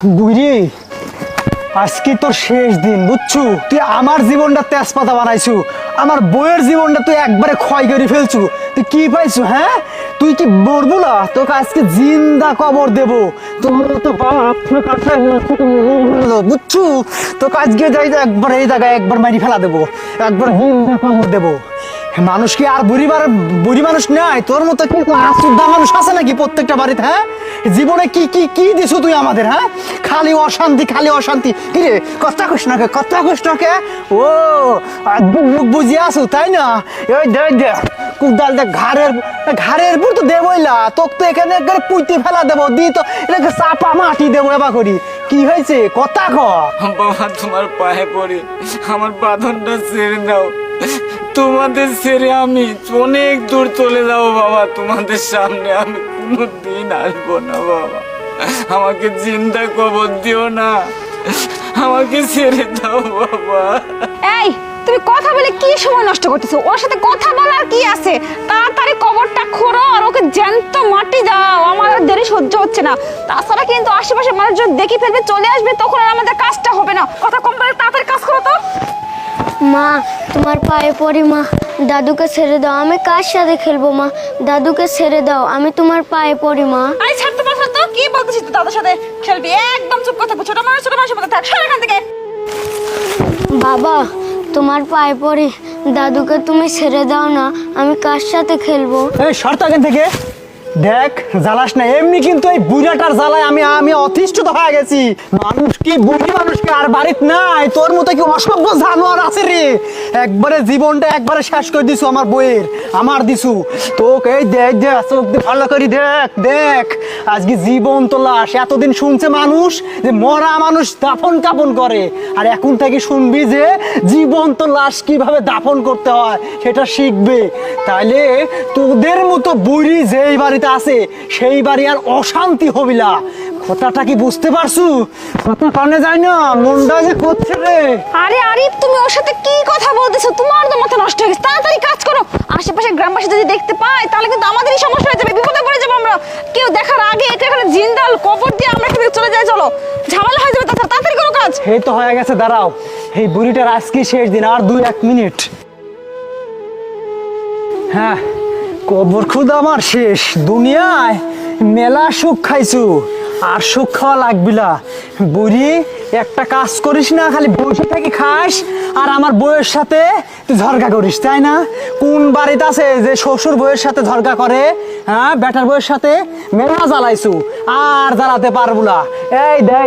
বুড়ি আজকে তোর শেষ দিন বুঝছু। তুই আমার জীবনটা তেজপাতা বানাইছু, আমার বইয়ের জীবনটা তুই একবারে ক্ষয় করে ফেলছু। তুই কি পাইছু? হ্যাঁ, তুই কি মরবো না? তোকে আজকে জিন্দা কবর দেব। তোর তো বুঝছু, তোকে আজকে যাই একবার এই জায়গায় একবার মারি ফেলা দেবো, একবার জিন্দা কবর দেবো। মানুষ কি আর বুড়ি মানুষ নাই? তোর মতো কি আশ্রদ্ধা মানুষ আছে নাকি প্রত্যেকটা বাড়িতে? হ্যাঁ, জীবনে কি কি কি দিছো তুই আমাদের? হ্যাঁ, খালি অশান্তি খালি অশান্তি। কি রে, কথা কইস না কে? কথা কইস না কে? ও মুখ বুঝিয়ে আসো তাই না? ওই দে কুদাল দে ঘাড়ের উপর তো দেবইলা, তোকে তো এখানে একবারে পুঁতে ফেলা দেবো, দি তো এটাকে চাপা মাটি দেবো এবার করি। কি হয়েছে কথা ক? বাবা তোমার পায়ে পড়ি, আমার বাঁধনটা ছেড়ে দাও। তোমাদের ছেড়ে আমি অনেক দূর চলে যাবো বাবা, তোমাদের সামনে আমি কোনোদিন আসবো না বাবা। আমাকে জিন্দা কবর দিও না, আমাকে ছেড়ে দাও বাবা। এই তুমি কথা বলে কি সময় নষ্ট করতেছো? ওর সাথে কথা বলার কি আছে? তাড়াতাড়ি কবরটা খোঁড়ো আর ওকে জ্যান্ত মাটি দাও। আমার আর দেরি সহ্য হচ্ছে না। তাছাড়া কিন্তু আশেপাশে মানুষজন দেখে ফেলবে, চলে আসবে, তখন আর আমাদের কাজটা হবে না। কথা কম বলে তাড়াতাড়ি কাজ করো তো। মা তোমার পায়ে পড়ি মা, দাদুকে ছেড়ে দাও। আমি কার সাথে খেলবো মা? দাদুকে ছেড়ে দাও, আমি তোমার পায়ে পড়ি মা। আরে ছাড় তো ছাড় তো, কি বলতেছিস তুই? দাদার সাথে খেলবি? একদম চুপ কথা। ছোট মানুষের মতো থাক, সর এখান থেকে। বাবা তোমার পায়ে পড়ি, দাদুকে তুমি ছেড়ে দাও না, আমি কার সাথে খেলবো? এই শর্ত এখান থেকে দেখ, জ্বালাস না। এমনি কিন্তু এই বুড়াটার জ্বালায় আমি অতিষ্ঠ হয়ে গেছি। মানুষ কি বুড়ি মানুষকে আর বাড়িতে নাই? তোর মতো কি অসভ্য জানোয়ার আছে রে? একবারে জীবনটা একবারে শেষ করে দিছু আমার বইয়ের, আমার দিছু তোকে। এই দেখ চোখ দিয়ে ভালো করি দেখ আজকে জীবন তো লাশ। এতদিন শুনছে মানুষ যে মরা মানুষ দাফন কাপন করে, আর এখন থেকে শুনবি যে জীবন্ত লাশ কিভাবে দাফন করতে হয় সেটা শিখবে। তাইলে তোদের মতো বুড়ি যেই বাড়িতে আছে সেই বাড়ি আর অশান্তি হবিলা। কথাটা কি বুঝতে পারছু? কথা কানে যায় না, মনটা যে করছে রে। আরে আরিফ, তুমি ওর সাথে কি কথা বলতেছো? তোমার তো মাথা নষ্ট হয়ে গেছে। তাড়াতাড়ি কাজ করো। আশেপাশে গ্রামবাসী যদি দেখতে পায় তাহলে কিন্তু আমাদেরই সমস্যা হয়ে যাবে, বিপদে পড়ে যাবো আমরা। কেউ দেখার আগে এটা এখানে জিন্দাল কবর দিয়ে আমরা এখান থেকে চলে যাই। চলো, ঝামেলা হয়ে যাবে। তাড়াতাড়ি করো কাজ। এই তো হয়ে গেছে, দাঁড়াও। এই বুড়িটার আজকে শেষ দিন, আর 2-1 মিনিট। হ্যাঁ, কবর খুদ আমার শেষ। দুনিয়ায় মেলা সুখ খাইছু, আর সুখ খাওয়া লাগবিলা। বুড়ি একটা কাজ করিস না, খালি বসে থেকে খাস আর আমার বউয়ের সাথে তুই ঝরগা করিস, তাই না? কোন বাড়িতে আছে যে শ্বশুর বউয়ের সাথে ঝরগা করে? হ্যাঁ, বেটার বউয়ের সাথে মেলা জ্বালাইছু, আর জ্বালাতে পারবো না। এই দেখ